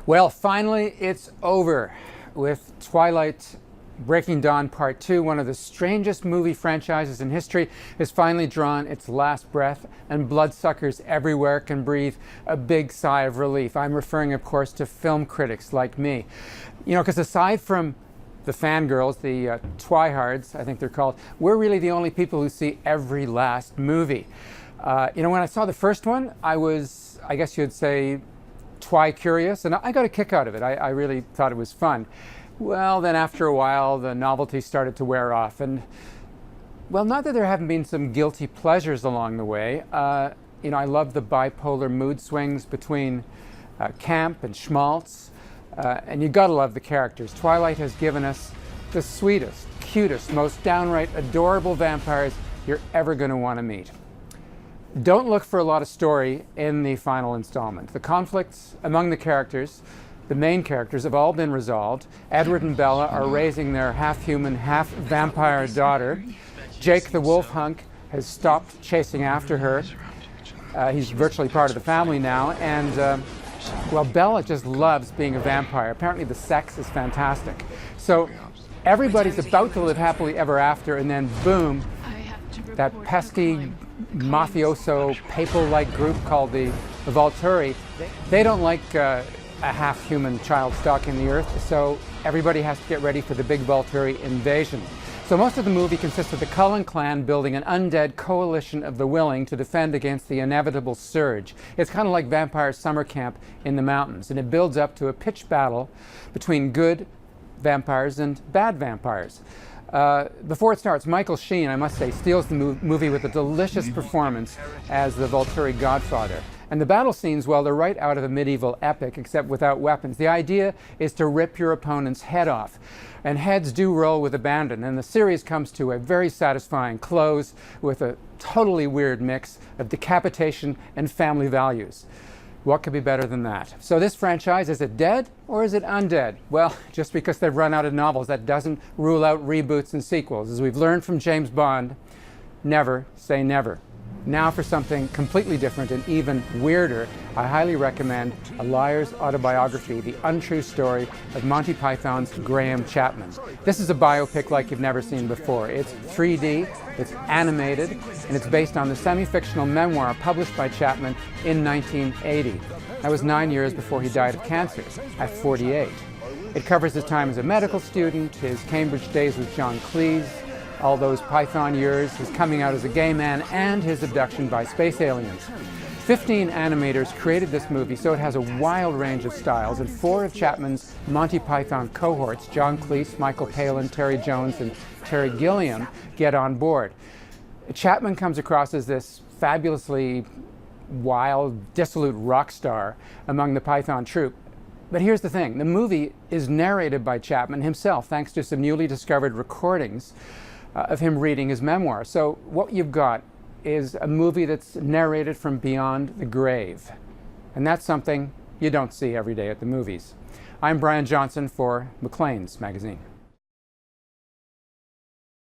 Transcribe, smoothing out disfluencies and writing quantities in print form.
Well, finally, it's over with Twilight Breaking Dawn Part 2. One of the strangest movie franchises in history has finally drawn its last breath, and bloodsuckers everywhere can breathe a big sigh of relief. I'm referring, of course, to film critics like me. You know, because aside from the fangirls, the twihards, I think they're called, we're really the only people who see every last movie. You know, when I saw the first one, I was, I guess you'd say, twi-curious, and I got a kick out of it. I really thought it was fun. Well, then after a while, the novelty started to wear off, and, well, not that there haven't been some guilty pleasures along the way. You know, I love the bipolar mood swings between camp and schmaltz, and you gotta love the characters. Twilight has given us the sweetest, cutest, most downright adorable vampires you're ever gonna want to meet. Don't look for a lot of story in the final installment. The conflicts among the characters, the main characters, have all been resolved. Edward and Bella are raising their half-human, half-vampire daughter. Jake the wolf hunk has stopped chasing after her. He's virtually part of the family now, and well, Bella just loves being a vampire. Apparently the sex is fantastic. So everybody's about to live happily ever after, and then boom, that pesky mafioso papal-like group called the Volturi, they don't like a half-human child stalking the earth, so everybody has to get ready for the big Volturi invasion. So most of the movie consists of the Cullen clan building an undead coalition of the willing to defend against the inevitable surge. It's kind of like Vampire Summer Camp in the mountains, and it builds up to a pitched battle between good vampires and bad vampires. Before it starts, Michael Sheen, I must say, steals the movie with a delicious performance as the Volturi godfather. And the battle scenes, well, they're right out of a medieval epic, except without weapons. The idea is to rip your opponent's head off. And heads do roll with abandon, and the series comes to a very satisfying close with a totally weird mix of decapitation and family values. What could be better than that? So this franchise, is it dead or is it undead? Well, just because they've run out of novels, that doesn't rule out reboots and sequels. As we've learned from James Bond, never say never. Now for something completely different and even weirder, I highly recommend A Liar's Autobiography, the untrue story of Monty Python's Graham Chapman. This is a biopic like you've never seen before. It's 3D, it's animated, and it's based on the semi-fictional memoir published by Chapman in 1980. That was 9 years before he died of cancer, at 48. It covers his time as a medical student, his Cambridge days with John Cleese, all those Python years, his coming out as a gay man, and his abduction by space aliens. 15 animators created this movie, so it has a wild range of styles, and 4 of Chapman's Monty Python cohorts, John Cleese, Michael Palin, Terry Jones, and Terry Gilliam, get on board. Chapman comes across as this fabulously wild, dissolute rock star among the Python troupe. But here's the thing, the movie is narrated by Chapman himself, thanks to some newly discovered recordings of him reading his memoir. So what you've got is a movie that's narrated from beyond the grave. And that's something you don't see every day at the movies. I'm Brian Johnson for Maclean's magazine.